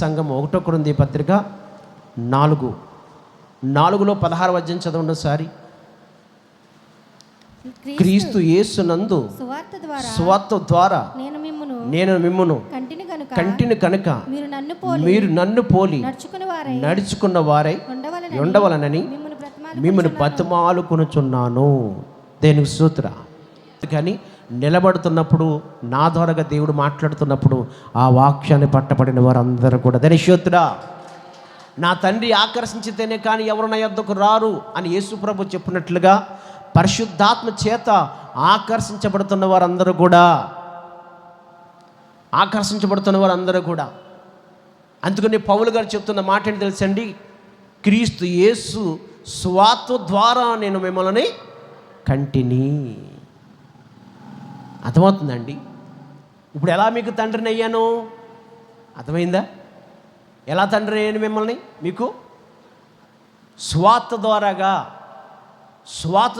సంఘం 1 కొరింథీ పత్రిక 4:16 చదవండి ఒకసారి. క్రీస్తు యేసునందు సువార్త ద్వారా నేను మిమ్మును కంటిని కనుక మీరు నన్ను పోలి నడుచుకున్న వారై ఉండవలనని మిమ్మల్ని బతిమాలుకొనుచున్నాను. దేనికి స్తోత్రం. కానీ నిలబడుతున్నప్పుడు నా ద్వారాగా దేవుడు మాట్లాడుతున్నప్పుడు ఆ వాక్యాన్ని పట్టబడిన వారందరూ కూడా దాని స్తోత్రం. నా తండ్రి ఆకర్షించితేనే కానీ ఎవరు నా యొద్దకు రారు అని యేసుప్రభు చెప్పినట్లుగా పరిశుద్ధాత్మ చేత ఆకర్షించబడుతున్న వారందరూ కూడా అందుకని పౌలు గారు చెప్తున్న మాట ఏంటి తెలుసండి? క్రీస్తు యేసు సువార్త ద్వారా నేను మిమ్మల్ని కంటిని. అర్థమవుతుందండి? ఇప్పుడు ఎలా మీకు తండ్రిని అయ్యాను? అర్థమైందా? ఎలా తండ్రి అయ్యాను మిమ్మల్ని? మీకు సువార్త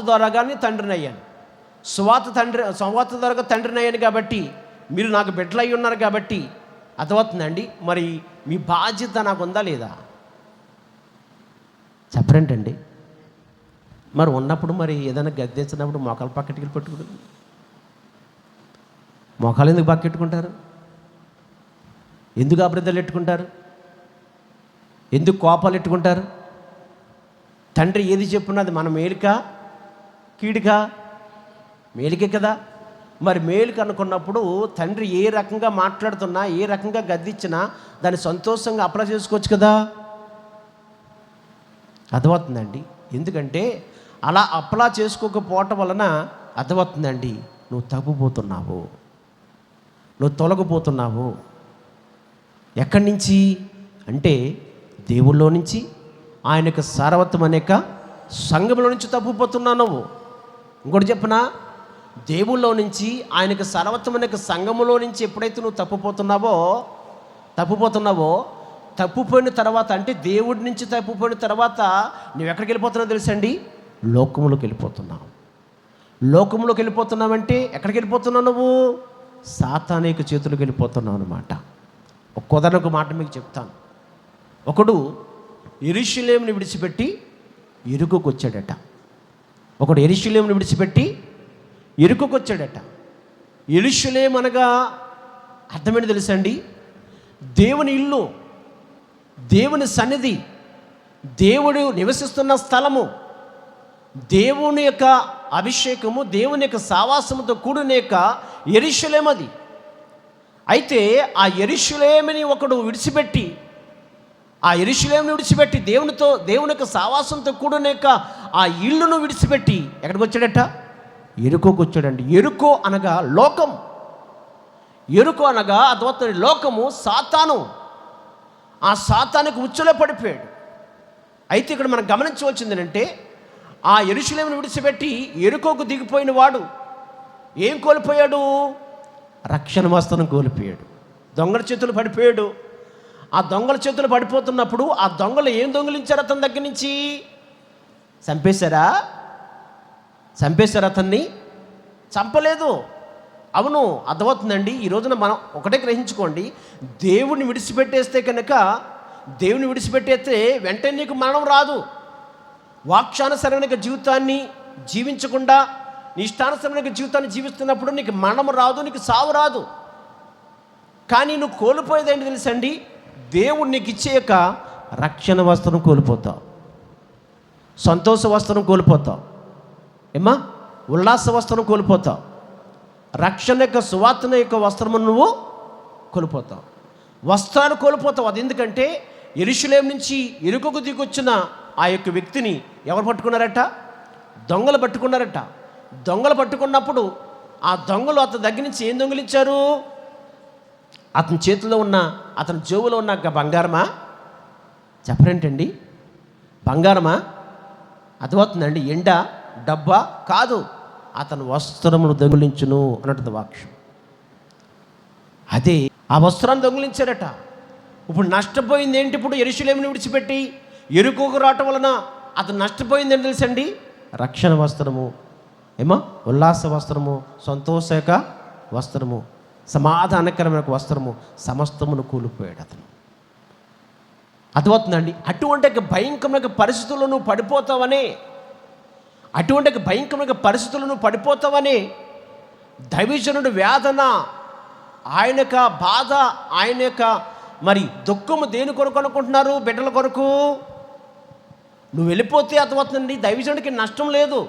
ద్వారాగానే తండ్రిని అయ్యాను. సువార్త ద్వారా తండ్రిని అయ్యాను కాబట్టి మీరు నాకు బిడ్డలు అయి ఉన్నారు కాబట్టి అర్థమవుతుందండి. మరి మీ బాధ్యత నాకు ఉందా లేదా? చెప్పరేంటండి? మరి ఉన్నప్పుడు మరి ఏదైనా గద్దెచ్చినప్పుడు మోకాలు పక్కటికి పెట్టుకుంటుంది. మోకాలు ఎందుకు పక్కెట్టుకుంటారు? ఎందుకు అభివృద్ధిలు ఎట్టుకుంటారు? ఎందుకు కోపాలు ఎట్టుకుంటారు? తండ్రి ఏది చెప్పున్నా అది మన మేలుకా కీడుకా? మేలుకే కదా. మరి మేలుకు అనుకున్నప్పుడు తండ్రి ఏ రకంగా మాట్లాడుతున్నా ఏ రకంగా గద్దిచ్చినా దాన్ని సంతోషంగా అప్లై చేసుకోవచ్చు కదా. అర్థమవుతుందండి? ఎందుకంటే అలా అప్లా చేసుకోకపోవటం వలన అర్థమవుతుందండి, నువ్వు తగ్గిపోతున్నావు, నువ్వు తొలగిపోతున్నావు. ఎక్కడి నుంచి అంటే దేవుళ్ళో నుంచి, ఆయన యొక్క సారవత్వం అనేక సంఘంలో నుంచి తప్పిపోతున్నావు నువ్వు. ఇంకోటి చెప్పనా? దేవుళ్ళో నుంచి ఆయనకు సారవత్వం అనేక సంఘములో నుంచి ఎప్పుడైతే నువ్వు తప్పిపోయిన తర్వాత అంటే దేవుడి నుంచి తప్పిపోయిన తర్వాత నువ్వు ఎక్కడికి వెళ్ళిపోతున్నావు తెలుసండి? లోకములోకి వెళ్ళిపోతున్నావంటే ఎక్కడికి వెళ్ళిపోతున్నావు నువ్వు? సాతానేక చేతులకు వెళ్ళిపోతున్నావు అన్నమాట. ఒక మాట మీకు చెప్తాను. ఒకడు యెరూషలేముని విడిచిపెట్టి యెరికోకు వచ్చాడట. యెరూషలేము అనగా అర్థమేంటి తెలుసండి? దేవుని ఇల్లు, దేవుని సన్నిధి, దేవుడు నివసిస్తున్న స్థలము, దేవుని యొక్క అభిషేకము, దేవుని యొక్క సావాసముతో కూడిన యొక్క యెరూషలేము అది. అయితే ఆ యెరూషలేముని ఒకడు విడిచిపెట్టి దేవుని యొక్క సావాసంతో కూడిన యొక్క ఆ ఇల్లును విడిచిపెట్టి ఎక్కడికి వచ్చాడట? యెరికోకు వచ్చాడండి. యెరికో అనగా లోకం. యెరికో అనగా అద్భుత లోకము, సాతాను. ఆ సాతానికి ఉచ్చులో పడిపోయాడు. అయితే ఇక్కడ మనం గమనించవలసింది ఏంటంటే ఆ యెరూషలేమును విడిచిపెట్టి యెరికోకు దిగిపోయిన వాడు ఏం కోల్పోయాడు? రక్షణ వస్త్రం కోల్పోయాడు. దొంగల చేతులు పడిపోయాడు. ఆ దొంగల చేతులు పడిపోతున్నప్పుడు ఆ దొంగలు ఏం దొంగిలించారు అతని దగ్గర నుంచి? చంపేశారా అతన్ని? చంపలేదు. అవును, అర్థమవుతుందండి. ఈ రోజున మనం ఒకటే గ్రహించుకోండి. దేవుడిని విడిచిపెట్టేస్తే వెంటనే నీకు మరణం రాదు. వాక్యానుసరమైన జీవితాన్ని జీవించకుండా నీ ఇష్టానుసరమైన జీవితాన్ని జీవిస్తున్నప్పుడు నీకు మరణం రాదు, నీకు సావు రాదు. కానీ నువ్వు కోల్పోయేది ఏంటి తెలుసండి? దేవుడు నీకు ఇచ్చే యొక్క రక్షణ వస్త్రం కోల్పోతావు, సంతోష వస్త్రం కోల్పోతావు, ఉల్లాస వస్త్రం కోల్పోతావు, రక్షణ యొక్క సువార్త యొక్క వస్త్రము నువ్వు కోల్పోతావు, వస్త్రాన్ని కోల్పోతావు. అది ఎందుకంటే యెరూషలేము నుంచి యెరికోకు దిగొచ్చిన ఆ యొక్క వ్యక్తిని ఎవరు పట్టుకున్నారట? దొంగలు పట్టుకున్నారట. దొంగలు పట్టుకున్నప్పుడు ఆ దొంగలు అతని దగ్గర నుంచి ఏం దొంగిలించారు? అతని చేతిలో ఉన్న, అతని జేబులో ఉన్న బంగారమా? చెప్పరేంటండి? బంగారమా? అర్థమవుతుందండి? ఎండ డబ్బా కాదు, అతని వస్త్రమును దొంగిలించును అన్నట్టు వాక్యం. అదే ఆ వస్త్రాన్ని దొంగిలించారట. ఇప్పుడు నష్టపోయింది ఏంటి? ఇప్పుడు యెరూషలేముని విడిచిపెట్టి యెరికోకు రావటం వలన అతను నష్టపోయింది ఏంటి తెలుసండి? రక్షణ వస్త్రము, ఉల్లాస వస్త్రము, సంతోషక వస్త్రము, సమాధానకరమైన వస్త్రము, సమస్తమును కూలిపోయాడు అతను. అర్థమవుతుందండి. అటువంటి భయంకరమైన పరిస్థితుల్లో నువ్వు పడిపోతావని, అటువంటి భయంకరమైన పరిస్థితుల్లో నువ్వు పడిపోతావని దైవజనుడు వేదన, ఆయన యొక్క బాధ, ఆయన యొక్క మరి దుఃఖము దేని కొరకు అనుకుంటున్నారు? బిడ్డల కొరకు. నువ్వు వెళ్ళిపోతే అర్థమవుతుందండి, దైవజనుడికి నష్టం లేదు.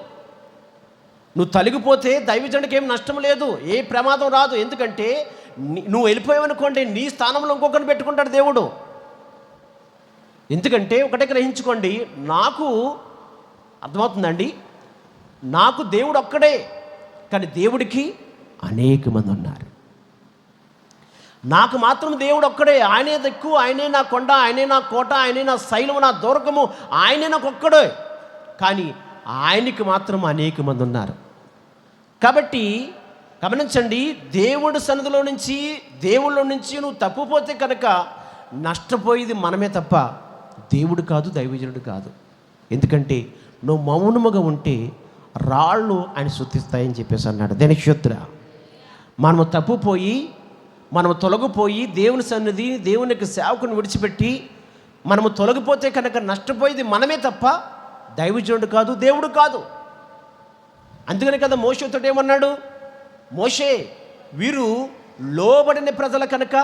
నువ్వు తొలగిపోతే దైవజనుడికి ఏం నష్టం లేదు, ఏ ప్రమాదం రాదు. ఎందుకంటే నువ్వు వెళ్ళిపోయావనుకోండి, నీ స్థానంలో ఇంకొకరిని పెట్టుకుంటాడు దేవుడు. ఎందుకంటే ఒకటే గ్రహించుకోండి, నాకు అర్థమవుతుందండి, నాకు దేవుడు ఒక్కడే, కానీ దేవుడికి అనేక మంది ఉన్నారు. నాకు మాత్రం దేవుడు ఒక్కడే, ఆయనే దిక్కు, ఆయనే నా కొండ, ఆయనే నా కోట, ఆయనే నా శైలము, నా దుర్గము, ఆయనే నాకు ఒక్కడే. కానీ ఆయనకి మాత్రం అనేక మంది ఉన్నారు. కాబట్టి గమనించండి, దేవుడి సన్నిధిలో నుంచి, దేవుళ్ళ నుంచి నువ్వు తప్పిపోతే కనుక నష్టపోయేది మనమే తప్ప దేవుడు కాదు, దైవజనుడు కాదు. ఎందుకంటే నువ్వు మౌనముగా ఉంటే రాళ్ళు ఆయన శుద్ధిస్తాయని చెప్పేసి అన్నాడు. దానికి శుద్ర మనము తప్పుపోయి, మనము తొలగిపోయి, దేవుని సన్నిధి, దేవునికి సేవకుని విడిచిపెట్టి మనము తొలగిపోతే కనుక నష్టపోయేది మనమే తప్ప దైవజనుడు కాదు, దేవుడు కాదు. అందుకని కదా మోషేతో ఏమన్నాడు? మోషే, వీరు లోబడిన ప్రజల కనుక,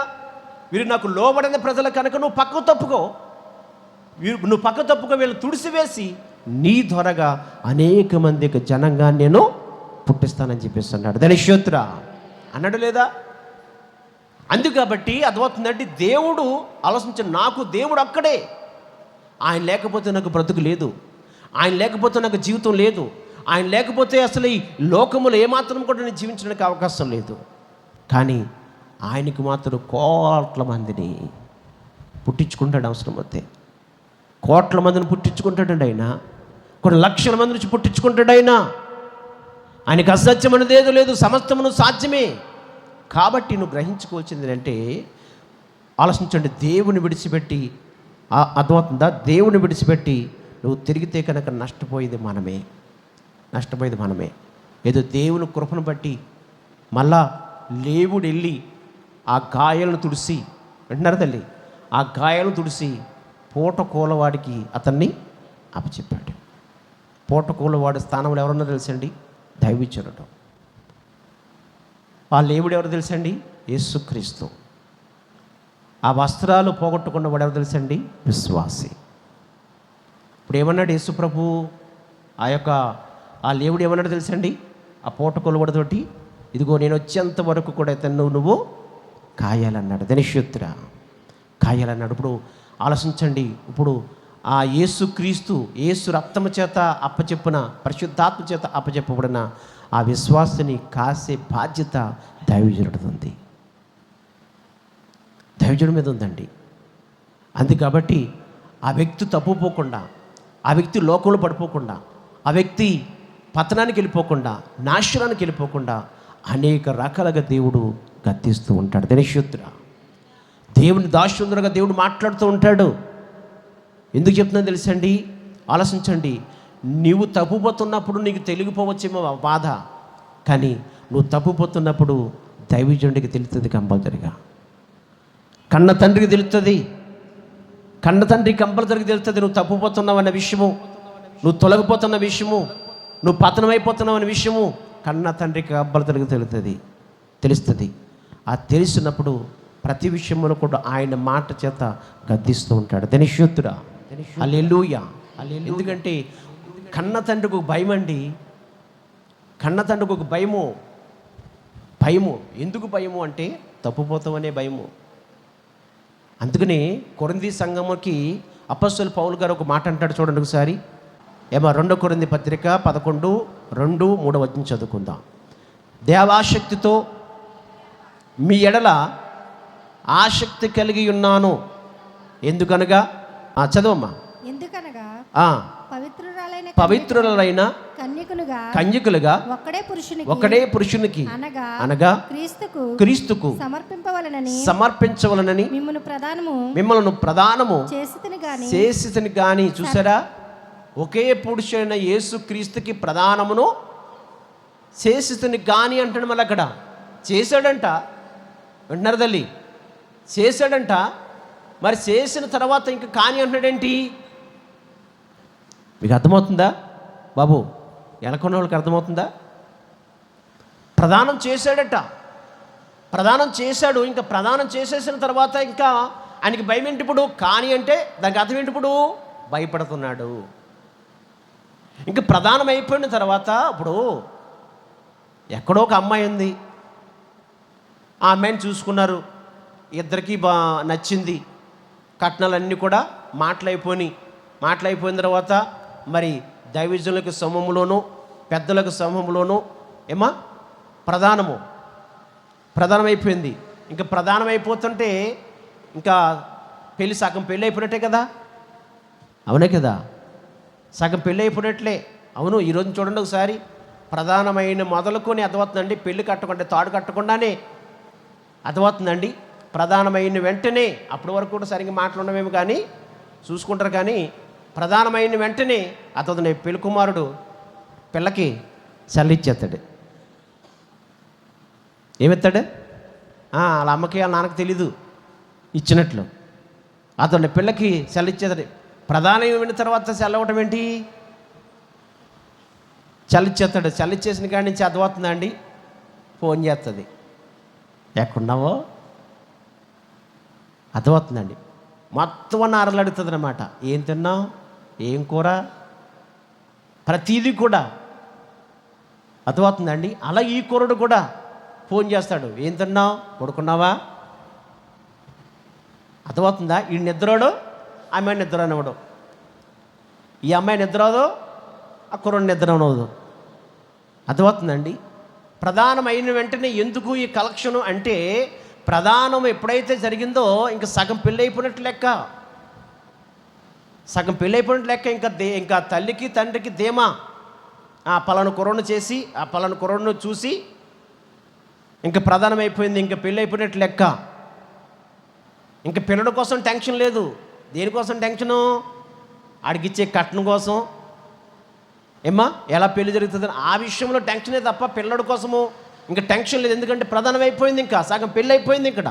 వీరు నాకు లోబడిన ప్రజల కనుక నువ్వు పక్కకు తప్పుకో, నువ్వు పక్క తప్పుకో, వీళ్ళు తుడిసివేసి నీ త్వరగా అనేక మందికి జనంగా నేను పుట్టిస్తానని చెప్పేసి అన్నాడు. దాని శ్రోత్ర అన్నాడు లేదా? అందుకు కాబట్టి అర్థమవుతుందంటే దేవుడు ఆలోచించాడు, నాకు దేవుడు అక్కడే, ఆయన లేకపోతే నాకు బ్రతుకు లేదు, ఆయన లేకపోతే నాకు జీవితం లేదు, ఆయన లేకపోతే అసలు ఈ లోకములో ఏమాత్రం కూడా నేను జీవించడానికి అవకాశం లేదు. కానీ ఆయనకి మాత్రం కోట్ల మందిని పుట్టించుకుంటాడు. అవసరం వస్తే కోట్ల మందిని పుట్టించుకుంటాడండి ఆయన, కొన్ని లక్షల మంది నుంచి పుట్టించుకుంటాడు ఆయన. ఆయనకి అసాధ్యం అనేది ఏదో లేదు, సమస్తమును సాధ్యమే. కాబట్టి నువ్వు గ్రహించుకోవాల్సింది అంటే, ఆలోచించండి, దేవుని విడిచిపెట్టి, అర్థమవుతుందా? దేవుని విడిచిపెట్టి నువ్వు తిరిగితే కనుక నష్టపోయేది మనమే, నష్టపోయేది మనమే. ఏదో దేవుని కృపను బట్టి మళ్ళా లేవుడు వెళ్ళి ఆ గాయాలను తుడిసి, వింటున్నారు తల్లి, ఆ గాయాలను తుడిసి పూట కూలవాడికి అతన్ని అప్పచెప్పాడు. పూట కూలవాడి స్థానంలో ఎవరన్నా తెలుసండి? దైవజనుడు. ఆ లేవుడు ఎవరు తెలుసండి? యేసుక్రీస్తు. ఆ వస్త్రాలు పోగొట్టుకున్న వాడు ఎవరు తెలుసండి? విశ్వాసి. ఇప్పుడు ఏమన్నాడు యేసు ప్రభు? ఆ లేవుడు ఏమన్నాడు తెలుసండి? ఆ పూట కొలువడితోటి, ఇదిగో నేను వచ్చేంత వరకు కూడా ఇతను నువ్వు కాయాలన్నాడు. ధనిష్యుత్ర కాయాలన్నాడు. ఇప్పుడు ఆలోచించండి, ఇప్పుడు ఆ యేసుక్రీస్తు, యేసు రక్తము చేత అప్పచెప్పున, పరిశుద్ధాత్మ చేత అప్పచెప్పబడిన ఆ విశ్వాసుని కాసే బాధ్యత దైవజనుడి ఉంది, దైవజనుడి మీద ఉందండి. అందు కాబట్టి ఆ వ్యక్తి తప్పుపోకుండా, ఆ వ్యక్తి లోకంలో పడిపోకుండా, ఆ వ్యక్తి పతనానికి వెళ్ళిపోకుండా, నాశనానికి వెళ్ళిపోకుండా అనేక రకాలుగా దేవుడు గద్దిస్తూ ఉంటాడు. దినశుద్ర దేవుని దాశుందరగా దేవుడు మాట్లాడుతూ ఉంటాడు. ఎందుకు చెప్తుందో తెలుసండి? ఆలోచించండి, నీవు తప్పుపోతున్నప్పుడు నీకు తెలిగిపోవచ్చేమో బాధ, కానీ నువ్వు తప్పుపోతున్నప్పుడు దైవజనుడికి తెలుస్తుంది కంపల్సరిగా. కన్న తండ్రికి తెలుస్తుంది, కన్న తండ్రికి కంపల్సరికి తెలుస్తుంది నువ్వు తప్పుపోతున్నావు అన్న విషయము, నువ్వు తొలగిపోతున్న విషయము, నువ్వు పతనమైపోతున్నావు అనే విషయము కన్న తండ్రికి కంపల్సరికి తెలుస్తుంది. ఆ తెలిసినప్పుడు ప్రతి విషయంలో కూడా ఆయన మాట చేత గద్దిస్తూ ఉంటాడు. ధనిష్యుతుడా హల్లెలూయా. ఎందుకంటే కన్న తండ్రికి ఒక భయం అండి, కన్న తండ్రికి ఒక భయము. ఎందుకు భయము అంటే తప్పుపోతామనే భయము. అందుకని కొరింథీ సంఘముకి అపొస్తలుడు పౌలు గారు ఒక మాట అంటాడు, చూడండి ఒకసారి. 2 కొరింథీ పత్రిక 11:2-3 చదువుకుందాం. దేవాశక్తితో మీ ఎడల ఆసక్తి కలిగి ఉన్నాను, ఎందుకనగా చదవమ్మా. ఎందుకనగా పవిత్రులైన కన్యకులుగా ఒక్కడే పురుషునికి అనగా క్రీస్తుకు సమర్పించవలనని మిమ్మల్ని ప్రదానము చేసితిని గాని. చూసారా, ఒకే పురుషుడైన యేసు క్రీస్తుకి ప్రదానమును చేసితిని గాని అంటాడు. మళ్ళీ అక్కడ చేశాడంట, వింటున్నారు తల్లి, చేశాడంట. మరి చేసిన తర్వాత ఇంకా కాని అంటున్నాడేంటి? మీకు అర్థమవుతుందా బాబు? వెనకున్న వాళ్ళకి అర్థమవుతుందా? ప్రదానం చేశాడట, ప్రదానం చేశాడు. ఇంకా ప్రదానం చేసేసిన తర్వాత ఇంకా ఆయనకి భయం ఏంటి ఇప్పుడు? కాని అంటే దానికి అర్థం ఏంటి ఇప్పుడు? భయపడుతున్నాడు. ఇంకా ప్రదానం అయిపోయిన తర్వాత ఇప్పుడు ఎక్కడో ఒక అమ్మాయి ఉంది, ఆ అమ్మాయిని చూసుకున్నారు, ఇద్దరికీ నచ్చింది, కట్నాలన్నీ కూడా మాటలైపోయిన తర్వాత మరి దైవజనులకు సమూహంలోనూ పెద్దలకు సమూహంలోనూ ప్రధానం అయిపోయింది. ఇంకా ప్రధానం అయిపోతుంటే ఇంకా సగం పెళ్ళి అయిపోయినట్టే కదా, అవునే కదా, సగం పెళ్ళి అయిపోయినట్లే. అవును, ఈరోజు చూడండి ఒకసారి, ప్రధానమైన మొదలుకొని అర్థమవుతుందండి, పెళ్ళి కట్టకుండా తాడు కట్టకుండానే అర్థమవుతుందండి. ప్రధానమైన వెంటనే, అప్పటి వరకు కూడా సరిగ్గా మాట్లాడమేమో కానీ చూసుకుంటారు, కానీ ప్రధానమైన వెంటనే అతను పెళ్లి కుమారుడు పిల్లకి చల్లిచ్చేస్తాడు. ఏమెత్తాడు? వాళ్ళ అమ్మకి వాళ్ళ నాన్నకి తెలీదు ఇచ్చినట్లు. అతని పిల్లకి చల్లిచ్చేస్తాడు. ప్రధానమైన తర్వాత చల్లవటం ఏంటి? చల్లిచ్చేస్తాడు. చల్లిచ్చేసిన కాడి నుంచి అర్థమవుతుందండి, ఫోన్ చేస్తుంది, ఎక్కడున్నావో అర్థమవుతుందండి. మొత్తం అరలు అడుగుతుంది అన్నమాట. ఏం తిన్నావు, ఏం కూర, ప్రతీది కూడా అర్థమవుతుందండి. అలా ఈ కూరడు కూడా ఫోన్ చేస్తాడు, ఏం తిన్నావు, పడుకున్నావా, అర్థమవుతుందా? ఈ నిద్రోడు, అమ్మాయి నిద్ర అనవడు, ఈ అమ్మాయి నిద్రవదు, ఆ కుర్రోడు నిద్ర అనవదు. అర్థమవుతుందండి. ప్రధానమైన వెంటనే ఎందుకు ఈ కలెక్షను అంటే, ప్రధానం ఎప్పుడైతే జరిగిందో ఇంకా సగం పెళ్ళి అయిపోయినట్టు లెక్క, ఇంకా తల్లికి తండ్రికి ధీమా, ఆ పలాను కుర్రోడ్ను చేసి ఆ పలాను కుర్రోడ్ను చూసి ఇంకా ప్రధానం అయిపోయింది, ఇంకా పెళ్ళి అయిపోయినట్టు లెక్క. ఇంకా పిల్లడి కోసం టెన్షన్ లేదు. దేనికోసం టెన్షను? ఆడికిచ్చే కట్నం కోసం, ఎలా పెళ్లి జరుగుతుందని ఆ విషయంలో టెన్షనే తప్ప పిల్లడి కోసము ఇంకా టెన్షన్ లేదు. ఎందుకంటే ప్రధానం అయిపోయింది, ఇంకా సగం పెళ్ళి అయిపోయింది, ఇక్కడ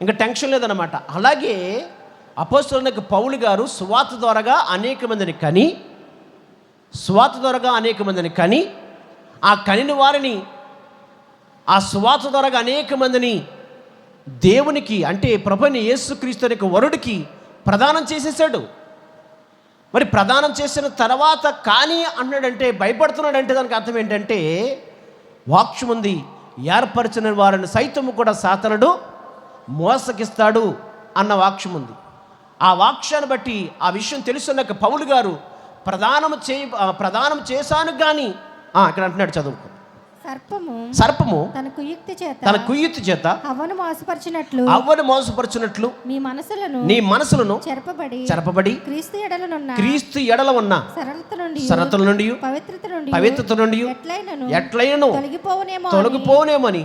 ఇంకా టెన్షన్ లేదన్నమాట. అలాగే అపోస్తలుడైన పౌలు గారు సువార్త ద్వారాగా అనేక మందిని కని ఆ కనిన వారిని, ఆ సువార్త ద్వారాగా అనేక మందిని దేవునికి, అంటే ప్రభువైన యేసుక్రీస్తు యొక్క వరుడికి ప్రదానం చేసేసాడు. మరి ప్రదానం చేసిన తర్వాత కానీ అన్నాడంటే, భయపడుతున్నాడంటే దానికి అర్థం ఏంటంటే, వాక్యం ఉంది, ఏర్పరిచిన వారిని సైతము కూడా సాతానుడు మోసగిస్తాడు అన్న వాక్యం ఉంది. ఆ వాక్యాన్ని బట్టి ఆ విషయం తెలుసున్న పౌలు గారు ప్రదానం చేశాను కానీ ఇక్కడ అంటున్నాడు, చదువుకో. సర్పము తన కుయుక్తి చేత అవ్వను మోసపరచినట్లు నీ మనసులను చెరపబడి క్రీస్తు ఎడల ఉన్న సరళత నుండి పవిత్రత నుండి ఎట్లైనను తొలగిపోనేమని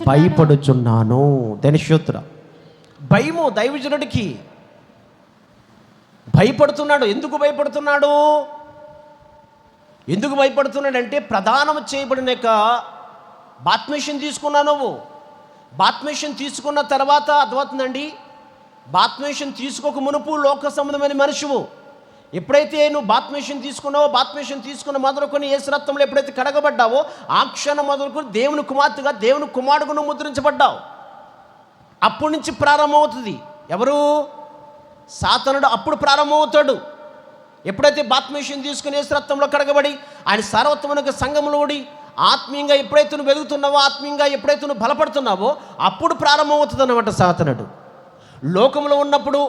భయపడుచున్నాను. ధనిష్యోత్తర భయము దైవజనుడికి భయపడుతున్నాడు. ఎందుకు భయపడుతున్నాడంటే, ప్రదానం చేయబడిన బాత్మేషన్ తీసుకున్నావు నువ్వు. బాత్మేషన్ తీసుకున్న తర్వాత అర్థమవుతుందండి, బాత్మేషన్ తీసుకోక మునుపు లోక సంబంధమైన మనుషువు. ఎప్పుడైతే నువ్వు బాత్మేషన్ తీసుకున్నావో, బాత్మేషన్ తీసుకున్న మొదలుకొని యేసు రక్తంలో ఎప్పుడైతే కడగబడ్డావో, ఆ క్షణం మొదలుకొని దేవుని కుమార్తెగా, దేవుని కుమారుడుగా నువ్వు ముద్రించబడ్డావు. అప్పటి నుంచి ప్రారంభమవుతుంది. ఎవరు? సాతానుడు అప్పుడు ప్రారంభమవుతాడు. ఎప్పుడైతే బాత్మేషన్ తీసుకుని యేసు రక్తంలో కడగబడి ఆయన సార్వత్రిక సంఘంలో ఓడి ఆత్మీయంగా ఎప్పుడైతే నువ్వు వెలుగుతున్నావో, ఆత్మీయంగా ఎప్పుడైతే నువ్వు బలపడుతున్నావో, అప్పుడు ప్రారంభమవుతుంది అన్నమాట సాతానుడు. లోకంలో ఉన్నప్పుడు,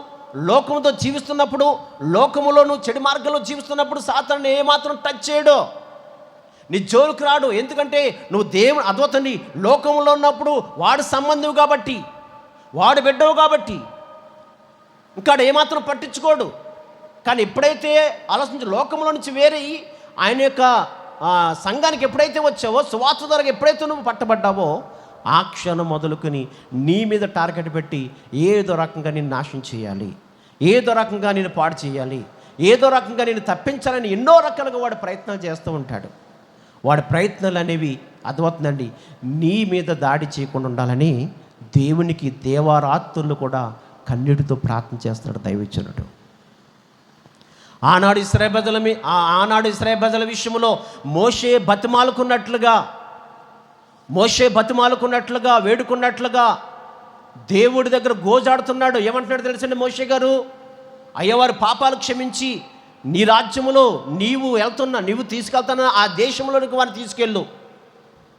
లోకంతో జీవిస్తున్నప్పుడు, లోకములో నువ్వు చెడు మార్గంలో జీవిస్తున్నప్పుడు సాతానుడు ఏమాత్రం టచ్ చేయడు, నీ జోలికి రాడు. ఎందుకంటే నువ్వు దేవుని అద్వతండి లోకంలో ఉన్నప్పుడు వాడు సంబంధివు కాబట్టి, వాడు బిడ్డవు కాబట్టి ఇంకా ఏమాత్రం పట్టించుకోడు. కానీ ఎప్పుడైతే ఆలోచించి లోకంలో నుంచి వేరే ఆయన యొక్క సంఘానికి ఎప్పుడైతే వచ్చావో, సువార్త ద్వారా ఎప్పుడైతే నువ్వు పట్టబడ్డావో, ఆ క్షణం మొదలుకొని నీ మీద టార్గెట్ పెట్టి ఏదో రకంగా నేను నాశనం చేయాలి, ఏదో రకంగా నేను పాడు చేయాలి, ఏదో రకంగా నేను తప్పించాలని ఎన్నో రకాలుగా వాడు ప్రయత్నాలు చేస్తూ ఉంటాడు. వాడి ప్రయత్నాలు అనేవి అర్థమవుతుందండి, నీ మీద దాడి చేయకుండా ఉండాలని దేవునికి దేవారాత్రులు కూడా కన్నీటితో ప్రార్థన చేస్తున్నాడు దైవజనుడు. ఆనాడు ఇశ్రాయేలు ప్రజల విషయంలో మోషే బతిమాలుకున్నట్లుగా వేడుకున్నట్లుగా దేవుడి దగ్గర గోజాడుతున్నాడు. ఏమంటున్నాడు తెలుసండి మోషే గారు? అయ్యవారి పాపాలు క్షమించి నీ రాజ్యములో నీవు తీసుకెళ్తాన ఆ దేశంలోనికి వారిని తీసుకెళ్ళు.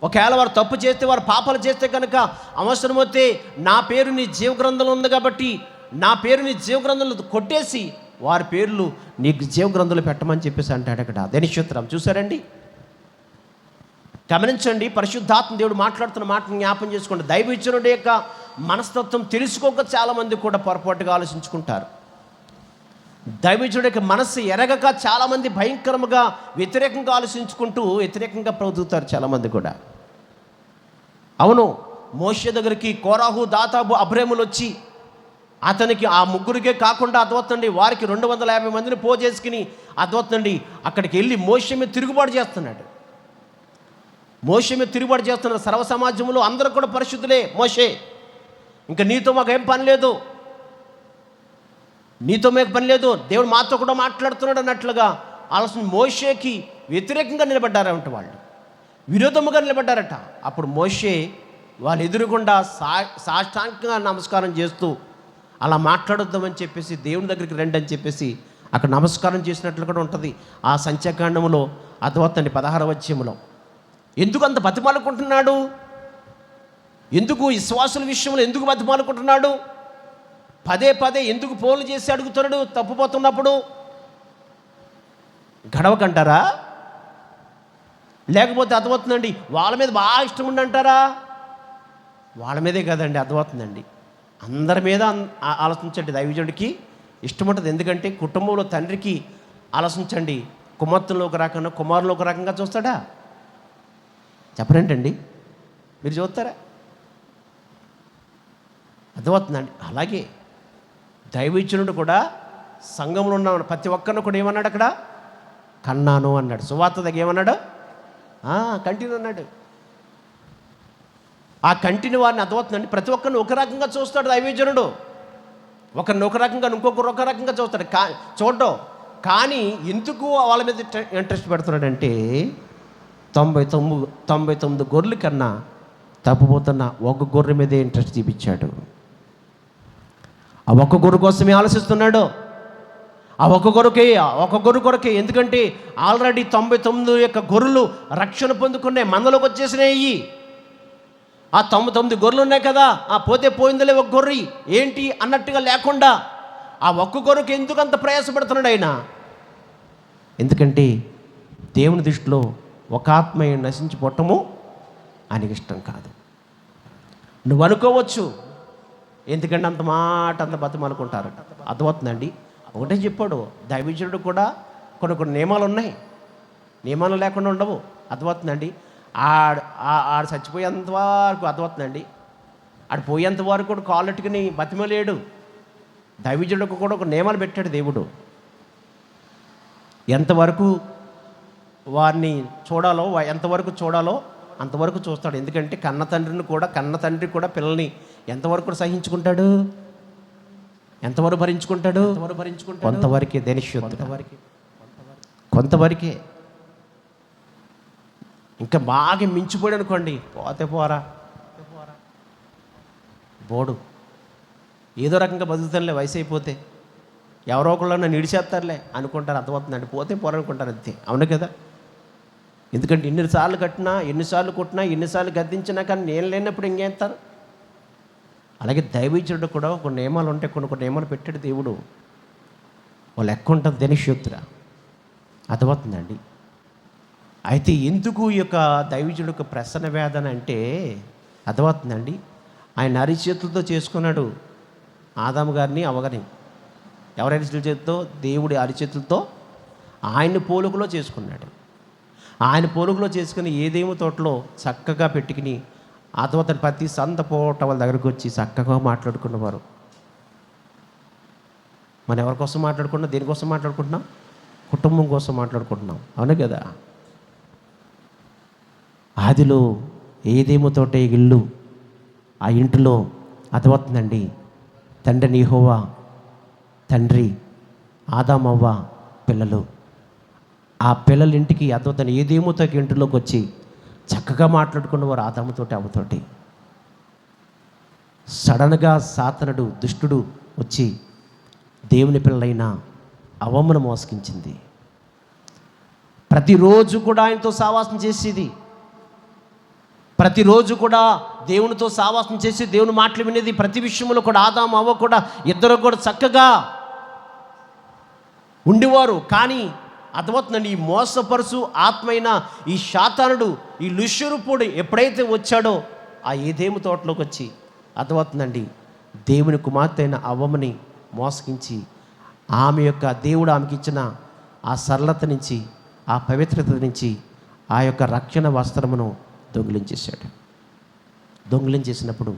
ఒకవేళ వారు తప్పు చేస్తే, వారు పాపాలు చేస్తే కనుక అవసరమైతే నా పేరు నీ జీవగ్రంథంలో ఉంది కాబట్టి నా పేరు నీ జీవగ్రంథంలో కొట్టేసి వారి పేర్లు నీకు జీవగ్రంథంలో పెట్టమని చెప్పేసి అంటాడు అక్కడ. అదే స్తోత్రం. చూసారండి, గమనించండి. పరిశుద్ధాత్మ దేవుడు మాట్లాడుతున్న మాటను జ్ఞాపం చేసుకోండి. దైవజనుడి యొక్క మనస్తత్వం తెలుసుకోక చాలామంది కూడా పొరపాటుగా ఆలోచించుకుంటారు. దైవజనుడి యొక్క మనస్సు ఎరగక చాలామంది భయంకరంగా వ్యతిరేకంగా ఆలోచించుకుంటూ వ్యతిరేకంగా ప్రవర్తిస్తారు చాలామంది కూడా. అవును, మోషే దగ్గరికి కోరాహు, దాతాబు, అబ్రాములు వచ్చి అతనికి ఆ ముగ్గురికే కాకుండా అద్వత్తండి వారికి 250 మందిని పోజేసుకుని అద్వత్తండి అక్కడికి వెళ్ళి మోషే మీద తిరుగుబాటు చేస్తున్నాడు. సర్వ సమాజంలో అందరూ కూడా పరిశుద్ధులే. మోషే, ఇంకా నీతో మాకు ఏం పని లేదు, దేవుడు మాతో కూడా మాట్లాడుతున్నాడు అన్నట్లుగా ఆలోచన మోషేకి వ్యతిరేకంగా నిలబడ్డారంట, వాళ్ళు విరోధముగా నిలబడ్డారట. అప్పుడు మోషే వాళ్ళు ఎదురుగుండా సాష్టాంగంగా నమస్కారం చేస్తూ అలా మాట్లాడొద్దామని చెప్పేసి దేవుని దగ్గరికి రండి అని చెప్పేసి అక్కడ నమస్కారం చేసినట్లు కూడా ఉంటుంది ఆ సంఖ్యాకాండములో అద్వత్తండి 16వ అధ్యాయంలో. ఎందుకు అంత బతిమాలుకుంటున్నాడు? ఎందుకు విశ్వాసుల విషయంలో ఎందుకు బతిమాలుకుంటున్నాడు? పదే ఎందుకు ఫోన్లు చేసి అడుగుతున్నాడు తప్పుపోతున్నప్పుడు? గడవకంటారా? లేకపోతే అర్థమవుతుందండి వాళ్ళ మీద బాగా ఇష్టం ఉండంటారా? వాళ్ళ మీదే కదండి, అర్థమవుతుందండి. అందరి మీద ఆలోచించండి. దైవజనుడికి ఇష్టం ఉంటుంది. ఎందుకంటే కుటుంబంలో తండ్రికి ఆలోచించండి, కుమార్తెలో ఒక రకంగా కుమారులో ఒక రకంగా చూస్తాడా? చెప్పరేంటండి, మీరు చూస్తారా? అర్థమవుతుందండి. అలాగే దైవజనుడు కూడా సంఘంలో ఉన్న ప్రతి ఒక్కరిని కూడా ఏమన్నాడు అక్కడ? కన్నాను అన్నాడు. సువార్త దగ్గర ఏమన్నాడు? కంటిని అన్నాడు. ఆ కంటిని వారిని అర్థమవుతుందండి. ప్రతి ఒక్కరిని ఒక రకంగా చూస్తాడు దైవజనుడు. ఒకరిని ఒక రకంగా, ఇంకొకరు ఒక రకంగా చూస్తాడు. చూడడం కానీ ఎందుకు వాళ్ళ మీద ఇంట్రెస్ట్ పెడుతున్నాడంటే 99 గొర్రెల కన్నా తప్పిపోతున్న ఒక గొర్రె మీదే ఇంట్రెస్ట్ చూపించాడు. ఆ ఒక్క గొర్రె కోసమే ఆలోచిస్తున్నాడు. ఆ ఒక్క గొర్రె కొరకే. ఎందుకంటే ఆల్రెడీ 99 యొక్క గొర్రెలు రక్షణ పొందుకున్నాయి, మందలోకి వచ్చేసినాయి. ఆ 99 గొర్రెలు ఉన్నాయి కదా, పోతే పోయిందిలే ఒక గొర్రె ఏంటి అన్నట్టుగా లేకుండా ఆ ఒక్క గొర్రెకి ఎందుకు అంత ప్రయాసపడుతున్నాడు ఆయన? ఎందుకంటే దేవుని దృష్టిలో ఒక ఆత్మ నశించిపోవటము ఆయనకి ఇష్టం కాదు. నువ్వు అనుకోవచ్చు, ఎందుకంటే అంత బతిమాలుకుంటారు. అర్థమవుతుందండి. ఒకటే చెప్పాడు దైవజనుడు కూడా కొన్ని నియమాలు ఉన్నాయి, నియమాలు లేకుండా ఉండవు. అర్థమవుతుందండి. ఆడు చచ్చిపోయేంత వరకు, అర్థమవుతుందండి, ఆడు పోయేంత వరకు కూడా కాళ్ళెట్టుకుని బతిమలేడు. దైవజనుడికి కూడా ఒక నియమాలు పెట్టాడు దేవుడు. ఎంతవరకు వారిని చూడాలో, ఎంతవరకు చూడాలో అంతవరకు చూస్తాడు. ఎందుకంటే కన్న తండ్రి కూడా పిల్లల్ని ఎంతవరకు సహించుకుంటాడు, ఎంతవరకు భరించుకుంటాడు? కొంతవరకే. కొంతవరకే. ఇంకా బాగా మించిపోయాడు అనుకోండి, పోతే పోరా బోడు ఏదో రకంగా బతుకుతానులే, వయసు అయిపోతే ఎవరో ఒకళ్ళు నన్ను ఇడిచేస్తారులే అనుకుంటారు. అర్థమవుతుందండి. పోతే పోరనుకుంటారు అంతే. అవును కదా? ఎందుకంటే ఎన్నిసార్లు కొట్టినా ఎన్నిసార్లు గద్దించినా కానీ నేను లేనప్పుడు ఇంకేస్తారు. అలాగే దైవజనుడు కూడా ఒక నియమాలు ఉంటాయి, కొన్ని నియమాలు పెట్టాడు దేవుడు. వాళ్ళు లెక్క ఉంటుంది ధనిష్యుత్తుగా. అర్థమవుతుందండి. అయితే ఎందుకు ఈ యొక్క దైవజనుడు యొక్క ప్రసన్న వేదన అంటే అర్థమవుతుందండి. ఆయన అరిచేతులతో చేసుకున్నాడు ఆదాము గారిని, అవ్వగారిని. ఎవరి అరిచేతులతో? దేవుడి అరిచేతులతో ఆయన పోలుకలో చేసుకున్నాడు. ఆయన పోలుకలో చేసుకుని ఏదేమో తోటలో చక్కగా పెట్టుకుని అతను ప్రతి సంత పోట వాళ్ళ దగ్గరకు వచ్చి చక్కగా మాట్లాడుకున్నవారు. మనం ఎవరి కోసం మాట్లాడుకుంటున్నాం? దేనికోసం మాట్లాడుకుంటున్నాం? కుటుంబం కోసం మాట్లాడుకుంటున్నాం. అవును కదా? ఆదిలో ఏదేమో తోట ఇల్లు, ఆ ఇంటిలో అర్థమవుతుందండి తండ్రిని యెహోవా, తండ్రి ఆదామవ్వ పిల్లలు, ఆ పిల్లల ఇంటికి అతను ఏదేమోతో ఇంటిలోకి వచ్చి చక్కగా మాట్లాడుకున్నవారు ఆదాముతోటి అవ్వతోటి. సడన్గా సాతనుడు దుష్టుడు వచ్చి దేవుని పిల్లలైన అవ్వమ్మను మోసగించింది. ప్రతిరోజు కూడా ఆయనతో సావాసం చేసేది, ప్రతిరోజు కూడా దేవునితో సావాసం చేసి దేవుని మాటలు వినేది. ప్రతి విషయంలో కూడా ఆదాము అవ్వ కూడా ఇద్దరు కూడా చక్కగా ఉండేవారు. కానీ అర్థమవుతుందండి, ఈ మోసపరుసు ఆత్మైన ఈ శాతానుడు, ఈ లుష్యురుపుడు ఎప్పుడైతే వచ్చాడో ఆ ఏదేము తోటలోకి వచ్చి అర్థమవుతుందండి, దేవుని కుమార్తె అయిన అవ్వమని మోసగించి ఆమె యొక్క దేవుడు ఆమెకి ఇచ్చిన ఆ సరళత నుంచి, ఆ పవిత్రత నుంచి ఆ యొక్క రక్షణ వస్త్రమును దొంగిలించేశాడు. దొంగిలించేసినప్పుడు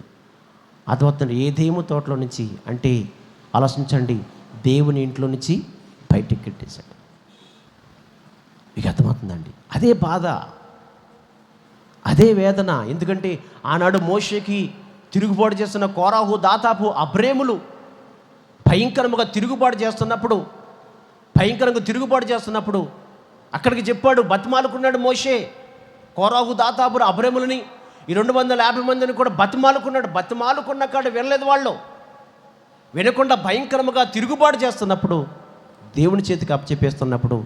అర్థమవుతుంది, ఏదేమో తోటలో నుంచి, అంటే ఆలోచించండి, దేవుని ఇంట్లో నుంచి బయటికి కట్టేశాడు. మీకు అర్థమవుతుందండి, అదే బాధ, అదే వేదన. ఎందుకంటే ఆనాడు మోషేకి తిరుగుబాటు చేస్తున్న కోరాహు, దాతాపు, అబ్రేములు భయంకరంగా తిరుగుబాటు చేస్తున్నప్పుడు అక్కడికి చెప్పాడు, బతిమాలుకున్నాడు మోషే కోరాహు, దాతాపు, అబ్రేములని, ఈ 250 మందిని కూడా బతిమాలుకున్నాడు. బతిమాలుకున్న కాడ వినలేదు వాళ్ళు. వినకుండా భయంకరంగా తిరుగుబాటు చేస్తున్నప్పుడు, దేవుని చేతికి అప్పచెప్పేస్తున్నప్పుడు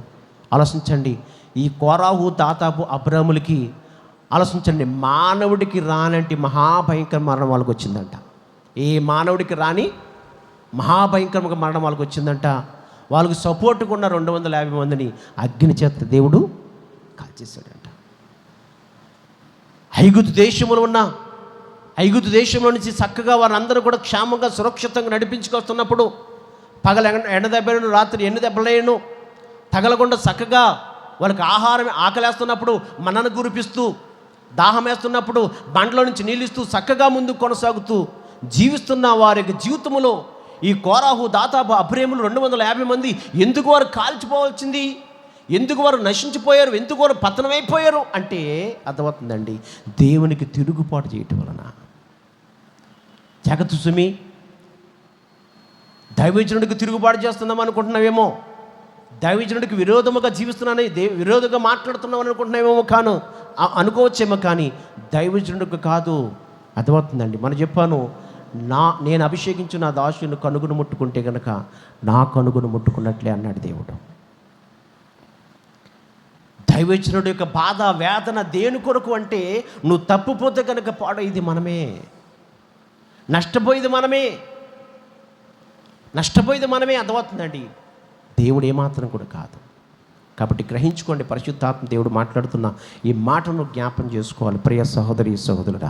ఆలోచించండి, ఈ కోరాహు, దాతాపు, అబ్రాములకి ఆలోచించండి, మానవుడికి రానంటి మహాభయంకర మరణం వాళ్ళకి వచ్చిందంట. ఏ మానవుడికి రాని మహాభయంకరంగా మరణం వాళ్ళకి వచ్చిందంట. వాళ్ళకి సపోర్ట్గా ఉన్న 250 మందిని అగ్ని చేత దేవుడు కాల్చేశాడంట. ఐగుప్తు దేశంలో నుంచి చక్కగా వారందరూ కూడా క్షేమంగా సురక్షితంగా నడిపించుకొస్తున్నప్పుడు, పగల ఎండ దెబ్బలను, రాత్రి ఎన్ని దెబ్బలేను తగలకుండా చక్కగా వాళ్ళకి ఆహారం ఆకలేస్తున్నప్పుడు మనను గురిపిస్తూ, దాహం వేస్తున్నప్పుడు బండ్లో నుంచి నీళ్ళిస్తూ చక్కగా ముందుకు కొనసాగుతూ జీవిస్తున్న వారి యొక్క జీవితంలో ఈ కోరాహు, దాతాపు, అబ్రేములు 250 మంది ఎందుకు వారు కాల్చిపోవాల్సింది, ఎందుకు వారు నశించిపోయారు, ఎందుకు వారు పతనమైపోయారు అంటే అర్థమవుతుందండి, దేవునికి తిరుగుబాటు చేయటం వలన. జగత్తు సుమి, దైవజనుడికి తిరుగుబాటు చేస్తున్నాం అనుకుంటున్నావేమో, దైవజనుడికి విరోధముగా జీవిస్తున్నానని, విరోధంగా మాట్లాడుతున్నామని అనుకుంటున్నామేమో, అనుకోవచ్చేమో, కానీ దైవజనుడికి కాదు. అర్థమవుతుందండి, మనం చెప్పాను, నేను అభిషేకించు నా దాసుని కనుగును ముట్టుకుంటే కనుక నా కనుగును ముట్టుకున్నట్లే అన్నాడు దేవుడు. దైవజనుడి యొక్క బాధ, వేదన దేని కొరకు అంటే, నువ్వు తప్పిపోతే కనుక పాడైంది మనమే, నష్టపోయేది మనమే. అర్థమవుతుందండి, దేవుడు ఏమాత్రం కూడా కాదు. కాబట్టి గ్రహించుకోండి, పరిశుద్ధాత్మ దేవుడు మాట్లాడుతున్న ఈ మాటను జ్ఞాపం చేసుకోవాలి. ప్రియ సహోదరి సహోదరుడా.